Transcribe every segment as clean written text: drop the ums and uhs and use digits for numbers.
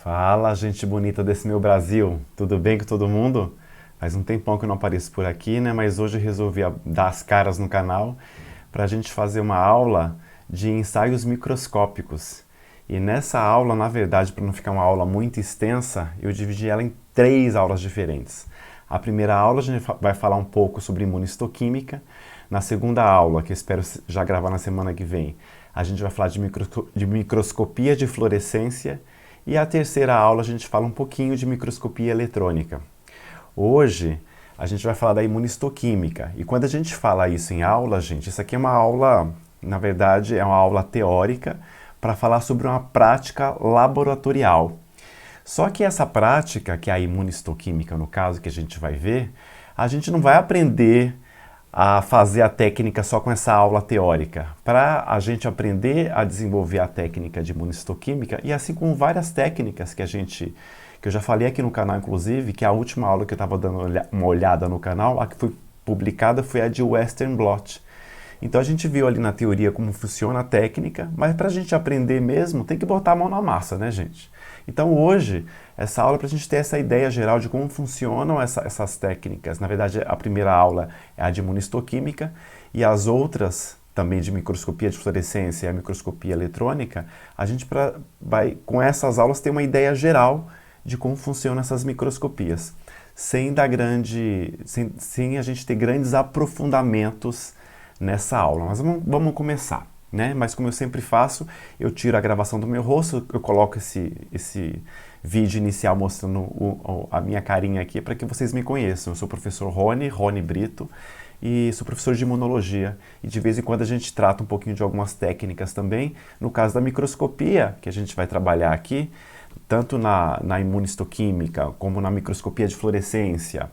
Fala, gente bonita desse meu Brasil. Tudo bem com todo mundo? Faz um tempão que eu não apareço por aqui, né? Mas hoje eu resolvi dar as caras no canal para a gente fazer uma aula de ensaios microscópicos. E nessa aula, na verdade, para não ficar uma aula muito extensa, eu dividi ela em 3 aulas diferentes. A primeira aula a gente vai falar um pouco sobre imunistoquímica. Na segunda aula, que eu espero já gravar na semana que vem, a gente vai falar de microscopia de fluorescência. E a terceira aula a gente fala um pouquinho de microscopia eletrônica. Hoje a gente vai falar da imunistoquímica. E quando a gente fala isso em aula, gente, isso aqui é uma aula, na verdade, é uma aula teórica para falar sobre uma prática laboratorial. Só que essa prática, que é a imunistoquímica no caso, que a gente vai ver, a gente não vai aprender a fazer a técnica só com essa aula teórica. Para a gente aprender a desenvolver a técnica de imunistoquímica, e assim como várias técnicas que eu já falei aqui no canal, inclusive, que a última aula que eu estava dando uma olhada no canal, a que foi publicada foi a de Western blot. Então a gente viu ali na teoria como funciona a técnica, mas para a gente aprender mesmo, tem que botar a mão na massa, né, gente? Então hoje, essa aula é para a gente ter essa ideia geral de como funcionam essas técnicas. Na verdade, a primeira aula é a de imunistoquímica e as outras, também de microscopia de fluorescência e a microscopia eletrônica, a gente vai, com essas aulas, ter uma ideia geral de como funcionam essas microscopias, sem a gente ter grandes aprofundamentos nessa aula. Mas vamos começar, né? Mas como eu sempre faço, eu tiro a gravação do meu rosto, eu coloco esse vídeo inicial mostrando a minha carinha aqui para que vocês me conheçam. Eu sou o professor Rony Brito, e sou professor de imunologia. E de vez em quando a gente trata um pouquinho de algumas técnicas também. No caso da microscopia, que a gente vai trabalhar aqui, tanto na imunistoquímica, como na microscopia de fluorescência,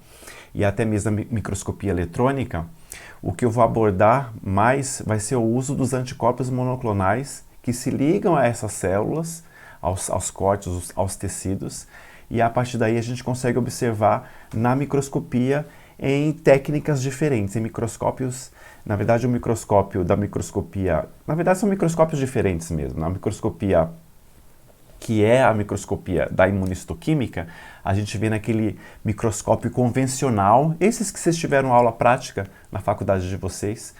e até mesmo na microscopia eletrônica, o que eu vou abordar mais vai ser o uso dos anticorpos monoclonais que se ligam a essas células, aos cortes, aos tecidos, e a partir daí a gente consegue observar na microscopia em técnicas diferentes, em microscópios. Na verdade, o microscópio da microscopia, na verdade são microscópios diferentes mesmo. Na microscopia que é a microscopia da imunistoquímica, a gente vê naquele microscópio convencional, esses que vocês tiveram aula prática na faculdade de vocês.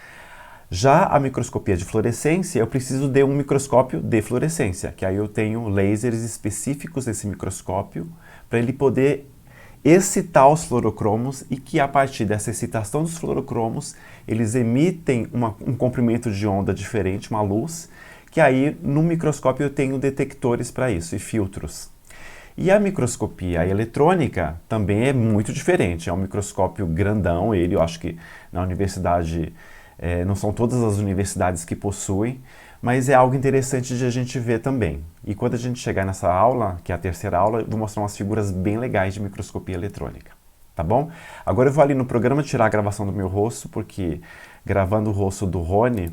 Já a microscopia de fluorescência, eu preciso de um microscópio de fluorescência, que aí eu tenho lasers específicos desse microscópio, para ele poder excitar os fluorocromos e que a partir dessa excitação dos fluorocromos, eles emitem um comprimento de onda diferente, uma luz, que aí no microscópio eu tenho detectores para isso e filtros. E a microscopia eletrônica também é muito diferente, é um microscópio grandão, eu acho que na universidade, não são todas as universidades que possuem, mas é algo interessante de a gente ver também. E quando a gente chegar nessa aula, que é a terceira aula, eu vou mostrar umas figuras bem legais de microscopia eletrônica, tá bom? Agora eu vou ali no programa tirar a gravação do meu rosto, porque gravando o rosto do Rony,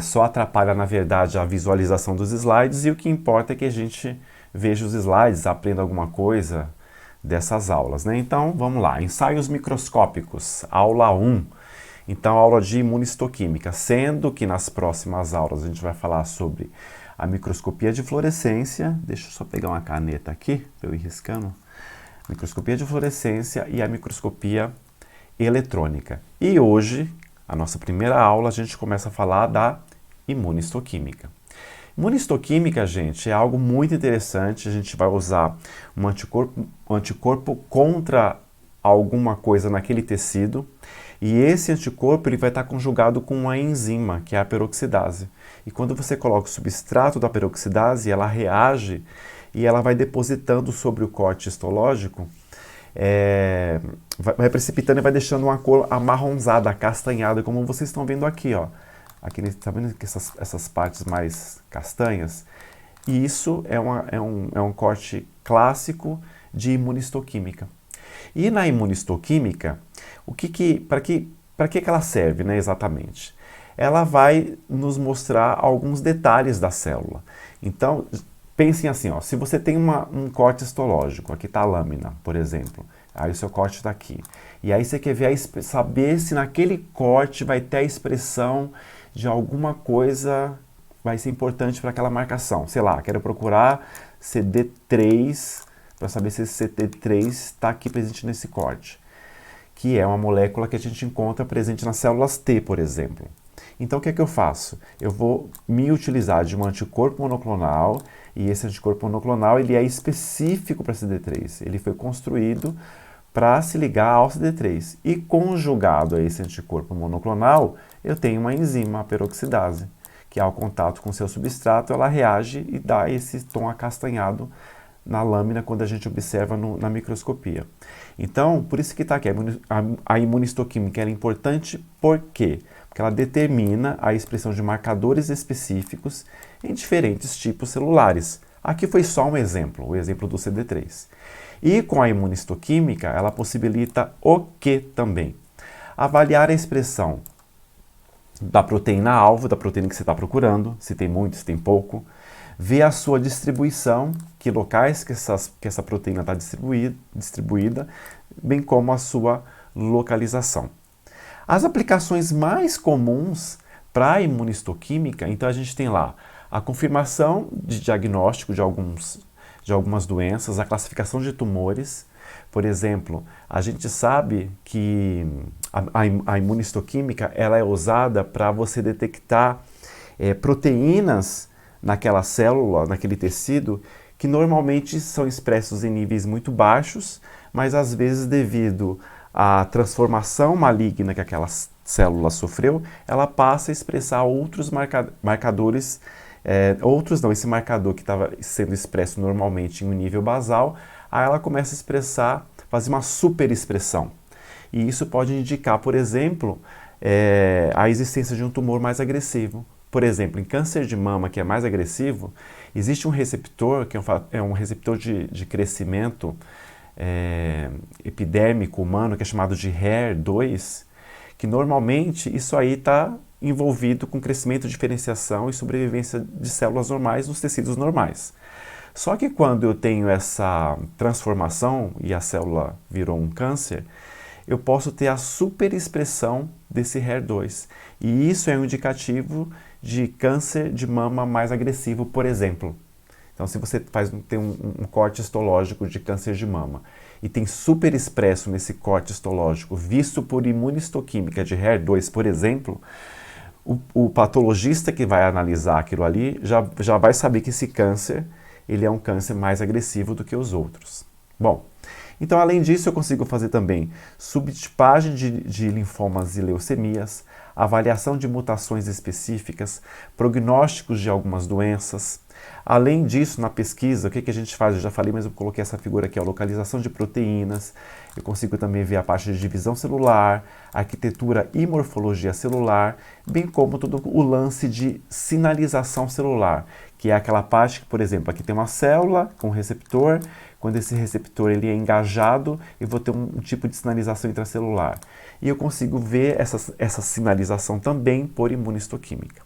só atrapalha, na verdade, a visualização dos slides, e o que importa é que a gente veja os slides, aprenda alguma coisa dessas aulas, né? Então, vamos lá. Ensaios microscópicos, aula 1. Então, aula de imunistoquímica, sendo que nas próximas aulas a gente vai falar sobre a microscopia de fluorescência. Deixa eu só pegar uma caneta aqui, para eu ir riscando. Microscopia de fluorescência e a microscopia eletrônica. E hoje, a nossa primeira aula, a gente começa a falar da imunistoquímica. Imunistoquímica, gente, é algo muito interessante. A gente vai usar um anticorpo contra alguma coisa naquele tecido, e esse anticorpo ele vai estar conjugado com uma enzima, que é a peroxidase. E quando você coloca o substrato da peroxidase, ela reage e ela vai depositando sobre o corte histológico, vai precipitando e vai deixando uma cor amarronzada, acastanhada, como vocês estão vendo aqui, ó. Aqui, tá vendo que essas partes mais castanhas? E isso é um corte clássico de imunistoquímica. E na imunistoquímica, para que ela serve, né, exatamente? Ela vai nos mostrar alguns detalhes da célula. Então, pensem assim, ó, se você tem um corte histológico, aqui está a lâmina, por exemplo, aí o seu corte está aqui. E aí você quer ver saber se naquele corte vai ter a expressão de alguma coisa vai ser importante para aquela marcação. Sei lá, quero procurar CD3, para saber se esse CD3 está aqui presente nesse corte, que é uma molécula que a gente encontra presente nas células T, por exemplo. Então, o que é que eu faço? Eu vou me utilizar de um anticorpo monoclonal, e esse anticorpo monoclonal ele é específico para CD3. Ele foi construído para se ligar ao CD3. E conjugado a esse anticorpo monoclonal, eu tenho uma enzima, a peroxidase, que ao contato com o seu substrato, ela reage e dá esse tom acastanhado na lâmina quando a gente observa na microscopia. Então, por isso que está aqui, a imunistoquímica é importante, por quê? Porque ela determina a expressão de marcadores específicos em diferentes tipos celulares. Aqui foi só um exemplo, o exemplo do CD3. E com a imunistoquímica, ela possibilita o que também? Avaliar a expressão da proteína-alvo, da proteína que você está procurando, se tem muito, se tem pouco, ver a sua distribuição, que locais que essa proteína está distribuída, bem como a sua localização. As aplicações mais comuns para a imunistoquímica, então a gente tem lá a confirmação de diagnóstico de algumas doenças, a classificação de tumores. Por exemplo, a gente sabe que a imunistoquímica ela é usada para você detectar proteínas naquela célula, naquele tecido, que normalmente são expressos em níveis muito baixos, mas às vezes devido à transformação maligna que aquela célula sofreu, ela passa a expressar outros marcadores, esse marcador que estava sendo expresso normalmente em um nível basal, aí ela começa a expressar, fazer uma superexpressão. E isso pode indicar, por exemplo, a existência de um tumor mais agressivo. Por exemplo, em câncer de mama, que é mais agressivo, existe um receptor, que é um receptor de crescimento epidérmico humano, que é chamado de HER2, que normalmente isso aí está envolvido com crescimento, diferenciação e sobrevivência de células normais nos tecidos normais. Só que quando eu tenho essa transformação e a célula virou um câncer, eu posso ter a superexpressão desse HER2. E isso é um indicativo de câncer de mama mais agressivo, por exemplo. Então, se você tem um corte histológico de câncer de mama e tem superexpresso nesse corte histológico visto por imunistoquímica de HER2, por exemplo, o patologista que vai analisar aquilo ali já vai saber que esse câncer ele é um câncer mais agressivo do que os outros. Bom, então além disso eu consigo fazer também subtipagem de linfomas e leucemias, avaliação de mutações específicas, prognósticos de algumas doenças. Além disso, na pesquisa, o que a gente faz? Eu já falei, mas eu coloquei essa figura aqui, a localização de proteínas. Eu consigo também ver a parte de divisão celular, arquitetura e morfologia celular, bem como todo o lance de sinalização celular, que é aquela parte que, por exemplo, aqui tem uma célula com receptor. Quando esse receptor ele é engajado, eu vou ter um tipo de sinalização intracelular. E eu consigo ver essa sinalização também por imunistoquímica.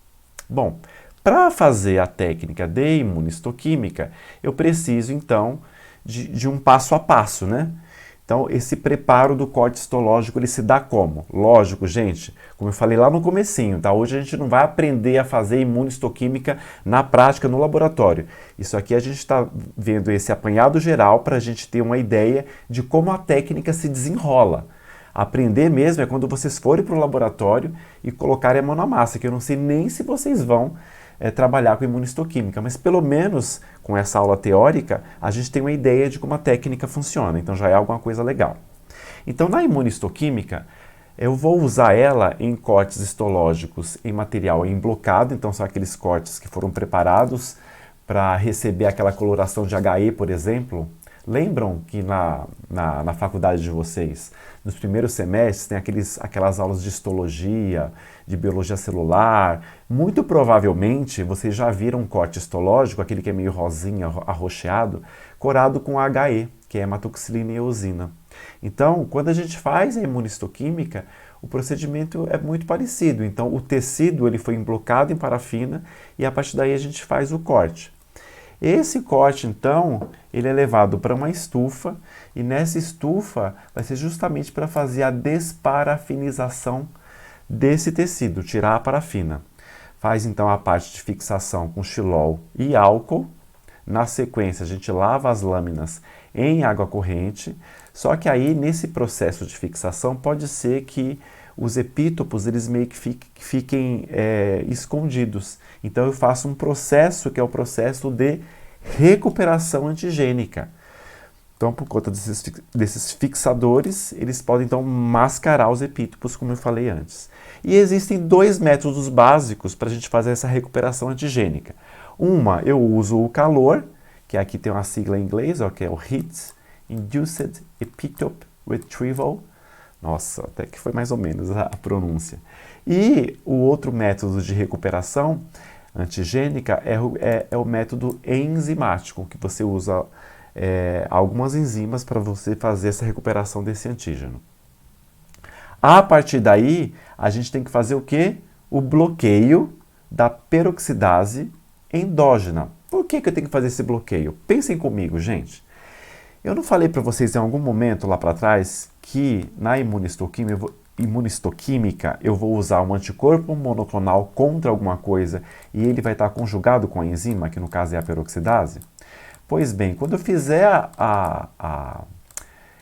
Bom, para fazer a técnica de imunistoquímica, eu preciso, então, de um passo a passo, né? Então, esse preparo do corte histológico, ele se dá como? Lógico, gente, como eu falei lá no comecinho, tá? Hoje a gente não vai aprender a fazer imunistoquímica na prática, no laboratório. Isso aqui a gente está vendo esse apanhado geral para a gente ter uma ideia de como a técnica se desenrola. Aprender mesmo é quando vocês forem para o laboratório e colocarem a mão na massa, que eu não sei nem se vocês vão trabalhar com imunistoquímica, mas pelo menos com essa aula teórica a gente tem uma ideia de como a técnica funciona, então já é alguma coisa legal. Então na imunistoquímica eu vou usar ela em cortes histológicos em material emblocado, então são aqueles cortes que foram preparados para receber aquela coloração de HE, por exemplo. Lembram que na faculdade de vocês, nos primeiros semestres, tem aquelas aulas de histologia, de biologia celular? Muito provavelmente vocês já viram um corte histológico, aquele que é meio rosinha, arroxeado, corado com HE, que é hematoxilina e eosina. Então, quando a gente faz a imunistoquímica, o procedimento é muito parecido. Então, o tecido ele foi emblocado em parafina e a partir daí a gente faz o corte. Esse corte, então, ele é levado para uma estufa e nessa estufa vai ser justamente para fazer a desparafinização desse tecido, tirar a parafina. Faz, então, a parte de fixação com xilol e álcool, Na sequência, a gente lava as lâminas em água corrente, só que aí, nesse processo de fixação, pode ser que os epítopos, eles meio que fiquem escondidos. Então, eu faço um processo que é o processo de recuperação antigênica. Então, por conta desses fixadores, eles podem, então, mascarar os epítopos, como eu falei antes. E existem dois métodos básicos para a gente fazer essa recuperação antigênica. Eu uso o calor, que aqui tem uma sigla em inglês, ó, que é o Heat Induced Epitope Retrieval. Nossa, até que foi mais ou menos a pronúncia. E o outro método de recuperação antigênica é o método enzimático, que você usa algumas enzimas para você fazer essa recuperação desse antígeno. A partir daí, a gente tem que fazer o quê? O bloqueio da peroxidase endógena. Por que eu tenho que fazer esse bloqueio? Pensem comigo, gente. Eu não falei para vocês em algum momento lá para trás que na imunistoquímica eu vou usar um anticorpo monoclonal contra alguma coisa e ele vai estar conjugado com a enzima, que no caso é a peroxidase? Pois bem, quando eu fizer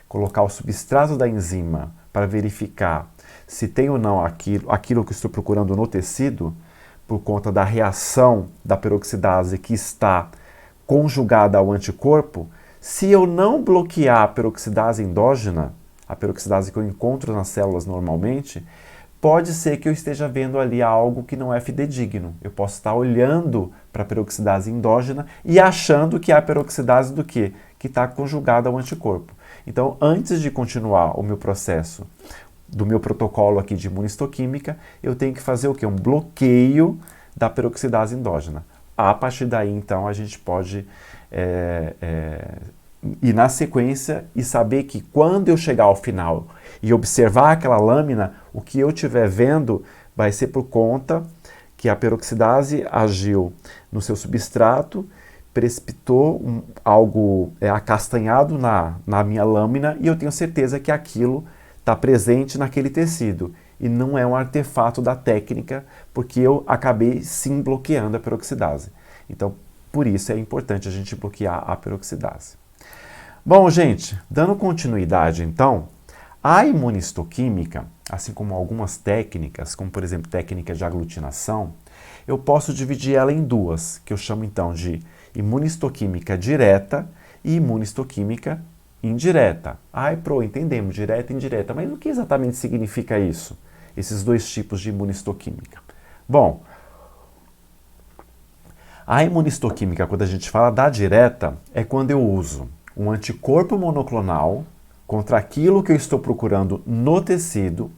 colocar o substrato da enzima para verificar se tem ou não aquilo que estou procurando no tecido, por conta da reação da peroxidase que está conjugada ao anticorpo, se eu não bloquear a peroxidase endógena, a peroxidase que eu encontro nas células normalmente, pode ser que eu esteja vendo ali algo que não é fidedigno. Eu posso estar olhando para a peroxidase endógena e achando que é a peroxidase do quê? Que está conjugada ao anticorpo. Então, antes de continuar o meu processo do meu protocolo aqui de imunistoquímica, eu tenho que fazer o quê? Um bloqueio da peroxidase endógena. A partir daí, então, a gente pode ir na sequência e saber que quando eu chegar ao final e observar aquela lâmina, o que eu estiver vendo vai ser por conta que a peroxidase agiu no seu substrato, precipitou algo acastanhado na minha lâmina e eu tenho certeza que aquilo está presente naquele tecido e não é um artefato da técnica, porque eu acabei sim bloqueando a peroxidase. Então, por isso é importante a gente bloquear a peroxidase. Bom, gente, dando continuidade então, a imunistoquímica, assim como algumas técnicas, como por exemplo técnica de aglutinação, eu posso dividir ela em duas, que eu chamo então de imunistoquímica direta e imunistoquímica indireta. Entendemos, direta e indireta, mas o que exatamente significa isso? Esses dois tipos de imunistoquímica. Bom, a imunistoquímica, quando a gente fala da direta, é quando eu uso um anticorpo monoclonal contra aquilo que eu estou procurando no tecido,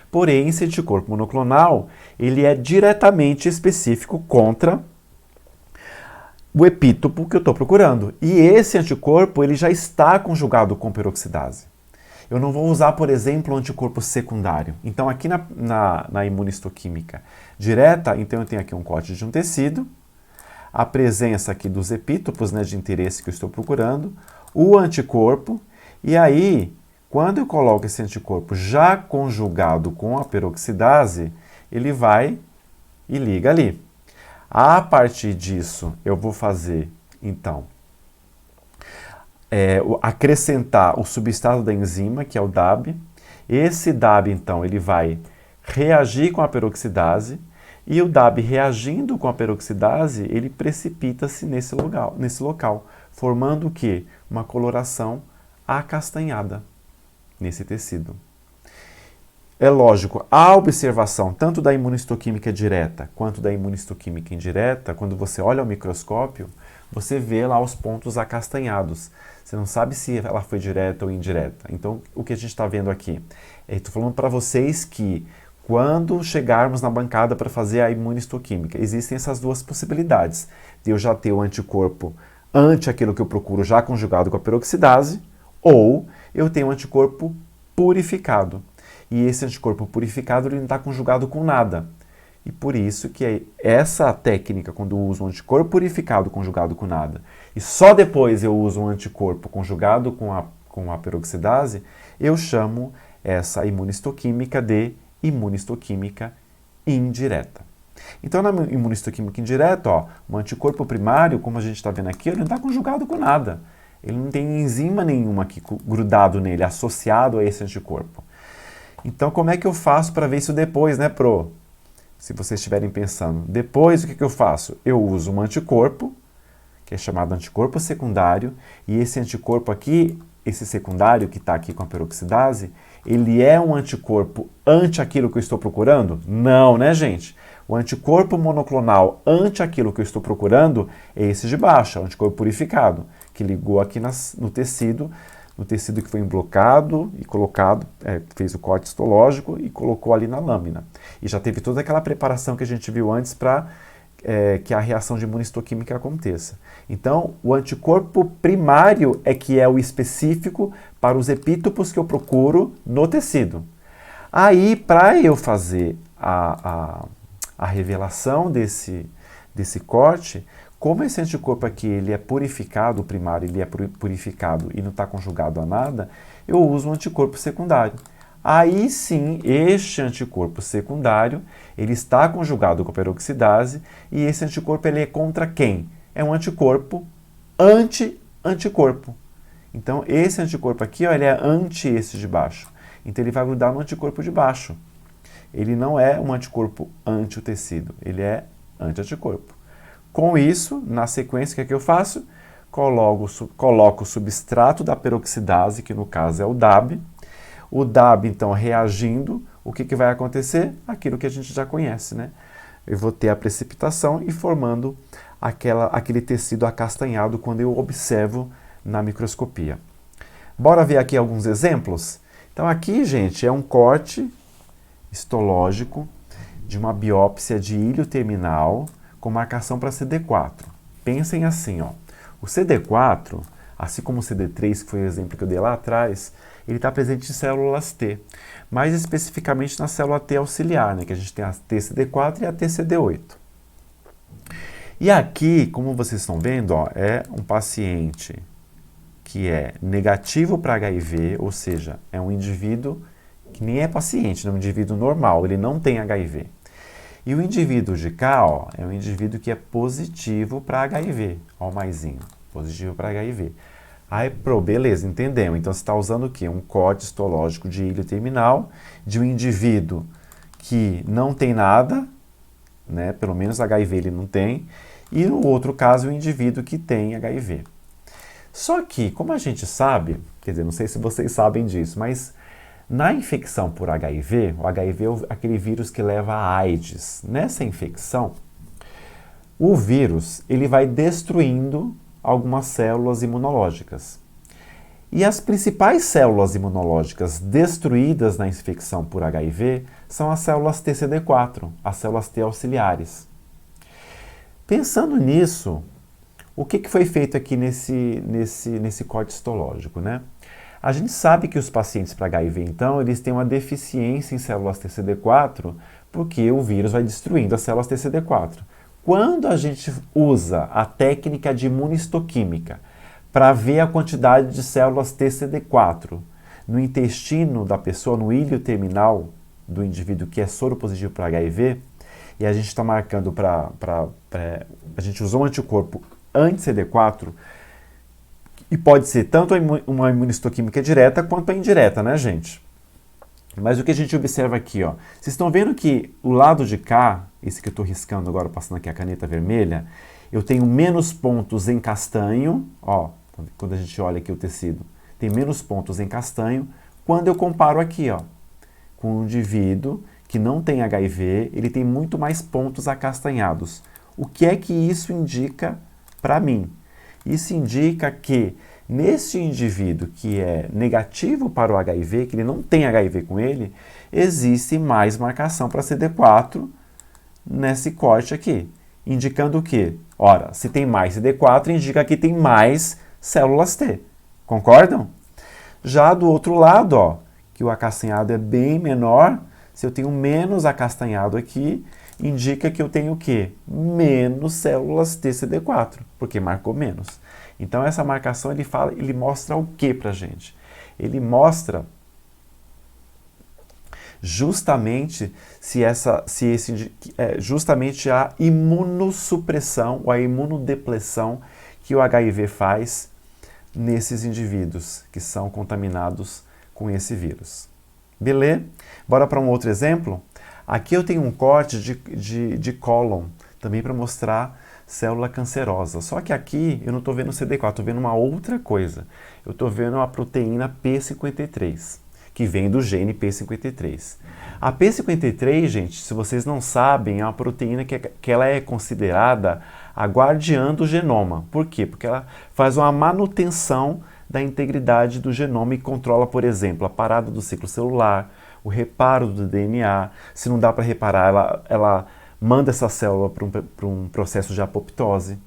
porém esse anticorpo monoclonal, ele é diretamente específico contra o epítopo que eu estou procurando. E esse anticorpo, ele já está conjugado com peroxidase. Eu não vou usar, por exemplo, um anticorpo secundário. Então, aqui na imunistoquímica direta, então eu tenho aqui um corte de um tecido, a presença aqui dos epítopos, né, de interesse que eu estou procurando, o anticorpo, e aí, quando eu coloco esse anticorpo já conjugado com a peroxidase, ele vai e liga ali. A partir disso, eu vou fazer, então, acrescentar o substrato da enzima, que é o DAB. Esse DAB, então, ele vai reagir com a peroxidase, e o DAB reagindo com a peroxidase, ele precipita-se nesse local, formando o quê? Uma coloração acastanhada nesse tecido. É lógico, a observação tanto da imunistoquímica direta quanto da imunistoquímica indireta, quando você olha ao microscópio, você vê lá os pontos acastanhados. Você não sabe se ela foi direta ou indireta. Então, o que a gente está vendo aqui? Estou falando para vocês que quando chegarmos na bancada para fazer a imunistoquímica, existem essas duas possibilidades. De eu já ter o anticorpo ante aquilo que eu procuro já conjugado com a peroxidase, ou eu tenho um anticorpo purificado. E esse anticorpo purificado ele não está conjugado com nada. E por isso que essa técnica, quando eu uso um anticorpo purificado conjugado com nada, e só depois eu uso um anticorpo conjugado com a peroxidase, eu chamo essa imunistoquímica de imunistoquímica indireta. Então, na imunistoquímica indireta, ó, o anticorpo primário, como a gente está vendo aqui, ele não está conjugado com nada. Ele não tem enzima nenhuma aqui grudado nele, associado a esse anticorpo. Então, como é que eu faço para ver isso depois, né, Pro? Se vocês estiverem pensando. Depois, o que eu faço? Eu uso um anticorpo, que é chamado anticorpo secundário, e esse anticorpo aqui, esse secundário que está aqui com a peroxidase, ele é um anticorpo ante aquilo que eu estou procurando? Não, né, gente? O anticorpo monoclonal ante aquilo que eu estou procurando é esse de baixo, o anticorpo purificado, que ligou aqui no tecido que foi emblocado e colocado, fez o corte histológico e colocou ali na lâmina. E já teve toda aquela preparação que a gente viu antes para que a reação de imunistoquímica aconteça. Então, o anticorpo primário é que é o específico para os epítopos que eu procuro no tecido. Aí, para eu fazer a revelação desse corte, como esse anticorpo aqui ele é purificado, o primário ele é purificado e não está conjugado a nada, eu uso um anticorpo secundário. Aí sim, este anticorpo secundário, ele está conjugado com a peroxidase e esse anticorpo ele é contra quem? É um anticorpo anti-anticorpo. Então esse anticorpo aqui, ó, ele é anti esse de baixo. Então ele vai grudar no anticorpo de baixo. Ele não é um anticorpo anti o tecido, ele é anti-anticorpo. Com isso, na sequência, o que eu faço? Coloco o substrato da peroxidase, que no caso é o DAB. O DAB, então, reagindo, o que vai acontecer? Aquilo que a gente já conhece, né? Eu vou ter a precipitação e formando aquele tecido acastanhado quando eu observo na microscopia. Bora ver aqui alguns exemplos? Então, aqui, gente, é um corte histológico de uma biópsia de ilho terminal com marcação para CD4. Pensem assim, ó, o CD4, assim como o CD3, que foi o exemplo que eu dei lá atrás, ele está presente em células T, mais especificamente na célula T auxiliar, né, que a gente tem a TCD4 e a TCD8. E aqui, como vocês estão vendo, ó, é um paciente que é negativo para HIV, ou seja, é um indivíduo que nem é paciente, é um indivíduo normal, ele não tem HIV. E o indivíduo de cá, ó, é um indivíduo que é positivo para HIV. Ó o maisinho, positivo para HIV. Aí, beleza, entendemos. Então, você está usando o quê? Um corte histológico de ilho terminal de um indivíduo que não tem nada, né? Pelo menos HIV ele não tem. E no outro caso, o indivíduo que tem HIV. Só que, como a gente sabe, quer dizer, não sei se vocês sabem disso, mas na infecção por HIV, o HIV é aquele vírus que leva a AIDS. Nessa infecção, o vírus ele vai destruindo algumas células imunológicas. E as principais células imunológicas destruídas na infecção por HIV são as células TCD4, as células T auxiliares. Pensando nisso, o que foi feito aqui nesse corte histológico, né? A gente sabe que os pacientes para HIV, então, eles têm uma deficiência em células TCD4 porque o vírus vai destruindo as células TCD4. Quando a gente usa a técnica de imunistoquímica para ver a quantidade de células TCD4 no intestino da pessoa, no ilho terminal do indivíduo que é soropositivo para HIV, e a gente está marcando a gente usou um anticorpo anti-CD4, e pode ser tanto uma imunistoquímica direta quanto a indireta, né, gente? Mas o que a gente observa aqui, ó, vocês estão vendo que o lado de cá, esse que eu estou riscando agora, passando aqui a caneta vermelha, eu tenho menos pontos em castanho, ó, quando a gente olha aqui o tecido, tem menos pontos em castanho, quando eu comparo aqui, ó, com um indivíduo que não tem HIV, ele tem muito mais pontos acastanhados. O que é que isso indica para mim? Isso indica que nesse indivíduo que é negativo para o HIV, que ele não tem HIV com ele, existe mais marcação para CD4 nesse corte aqui. Indicando o quê? Ora, se tem mais CD4, indica que tem mais células T. Concordam? Já do outro lado, ó, que o acastanhado é bem menor, se eu tenho menos acastanhado aqui, indica que eu tenho o quê? Menos células TCD4, porque marcou menos. Então essa marcação ele mostra o que pra gente? Ele mostra justamente justamente a imunossupressão ou a imunodepressão que o HIV faz nesses indivíduos que são contaminados com esse vírus. Beleza? Bora para um outro exemplo? Aqui eu tenho um corte de cólon, também para mostrar célula cancerosa. Só que aqui eu não estou vendo CD4, estou vendo uma outra coisa. Eu estou vendo a proteína P53, que vem do gene P53. A P53, gente, se vocês não sabem, é uma proteína que ela é considerada a guardiã do genoma. Por quê? Porque ela faz uma manutenção da integridade do genoma e controla, por exemplo, a parada do ciclo celular, o reparo do DNA. Se não dá para reparar, ela manda essa célula para um processo de apoptose.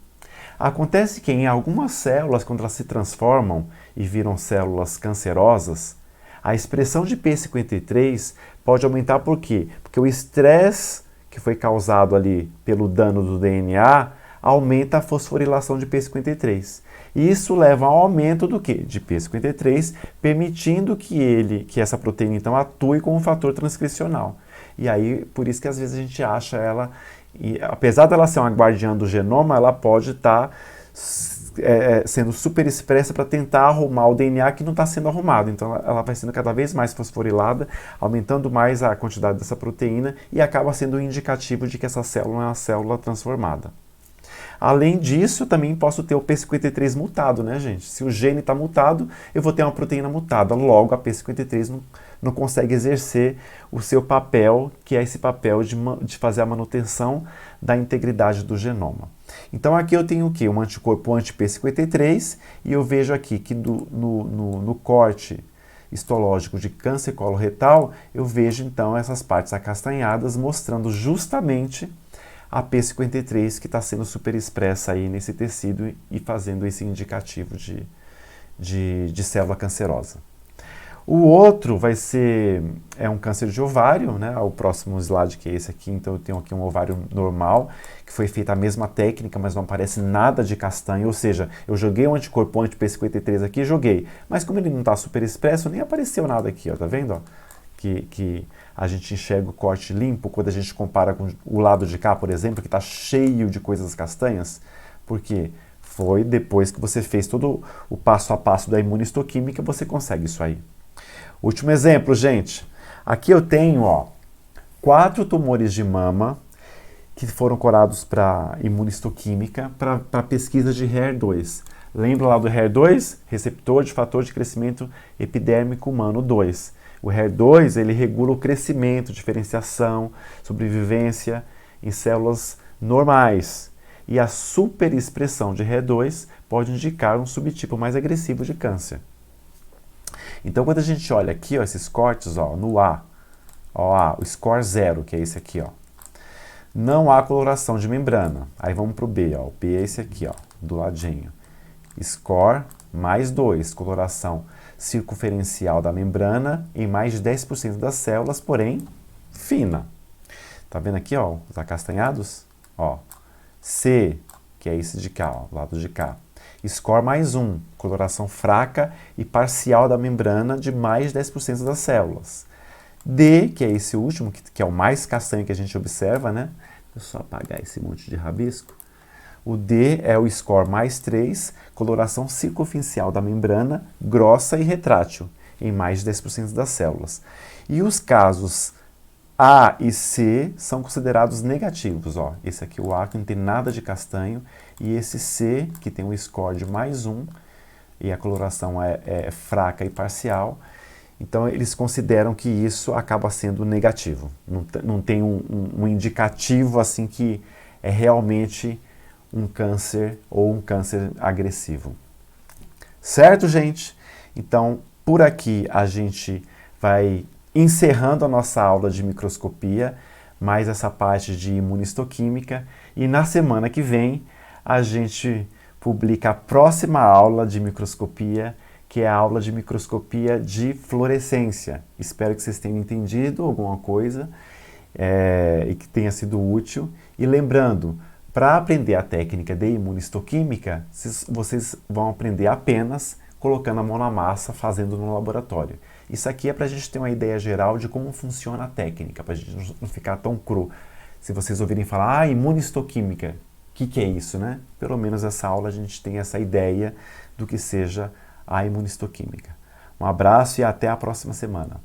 Acontece que em algumas células, quando elas se transformam e viram células cancerosas, a expressão de P53 pode aumentar por quê? Porque o estresse que foi causado ali pelo dano do DNA aumenta a fosforilação de P53. E isso leva ao aumento do quê? De P53, permitindo que essa proteína então atue como um fator transcricional. E aí, por isso que às vezes a gente acha ela, apesar dela ser uma guardiã do genoma, ela pode estar sendo super expressa para tentar arrumar o DNA que não está sendo arrumado. Então ela vai sendo cada vez mais fosforilada, aumentando mais a quantidade dessa proteína e acaba sendo um indicativo de que essa célula é uma célula transformada. Além disso, eu também posso ter o P53 mutado, né, gente? Se o gene está mutado, eu vou ter uma proteína mutada. Logo, a P53 não consegue exercer o seu papel, que é esse papel de fazer a manutenção da integridade do genoma. Então, aqui eu tenho o quê? Um anticorpo anti-P53 e eu vejo aqui que no corte histológico de câncer coloretal, eu vejo então essas partes acastanhadas mostrando justamente a P53 que está sendo super expressa aí nesse tecido e fazendo esse indicativo de célula cancerosa. O outro é um câncer de ovário, né? O próximo slide que é esse aqui, então eu tenho aqui um ovário normal, que foi feita a mesma técnica, mas não aparece nada de castanho, ou seja, eu joguei um anticorpo anti-P53 aqui, joguei, mas como ele não está super expresso, nem apareceu nada aqui, ó, tá vendo? Ó? Que a gente enxerga o corte limpo quando a gente compara com o lado de cá, por exemplo, que está cheio de coisas castanhas, porque foi depois que você fez todo o passo a passo da imunistoquímica, você consegue isso aí. Último exemplo, gente. Aqui eu tenho 4 tumores de mama que foram curados para imunistoquímica para pesquisa de HER2. Lembra lá do HER2? Receptor de fator de crescimento epidérmico humano 2. O HER2 ele regula o crescimento, diferenciação, sobrevivência em células normais. E a superexpressão de HER2 pode indicar um subtipo mais agressivo de câncer. Então, quando a gente olha aqui, esses cortes, no A, o score 0, que é esse aqui, não há coloração de membrana. Aí vamos para o B, o B é esse aqui, do ladinho. Score mais 2, coloração circunferencial da membrana em mais de 10% das células, porém fina. Tá vendo aqui, os acastanhados? C, que é esse de cá, lado de cá. Score mais 1, coloração fraca e parcial da membrana de mais de 10% das células. D, que é esse último, que é o mais castanho que a gente observa, né? Deixa eu só apagar esse monte de rabisco. O D é o score mais 3, coloração circunferencial da membrana, grossa e retrátil, em mais de 10% das células. E os casos A e C são considerados negativos. Esse aqui, o A, que não tem nada de castanho, e esse C, que tem um score de mais 1, e a coloração é fraca e parcial. Então, eles consideram que isso acaba sendo negativo. Não tem um indicativo assim que é realmente um câncer ou um câncer agressivo. Certo, gente? Então, por aqui a gente vai encerrando a nossa aula de microscopia, mais essa parte de imunistoquímica, e na semana que vem a gente publica a próxima aula de microscopia, que é a aula de microscopia de fluorescência. Espero que vocês tenham entendido alguma coisa e que tenha sido útil. E lembrando, para aprender a técnica de imunistoquímica, vocês vão aprender apenas colocando a mão na massa, fazendo no laboratório. Isso aqui é para a gente ter uma ideia geral de como funciona a técnica, para a gente não ficar tão cru. Se vocês ouvirem falar, imunistoquímica, o que é isso, né? Pelo menos essa aula a gente tem essa ideia do que seja a imunistoquímica. Um abraço e até a próxima semana.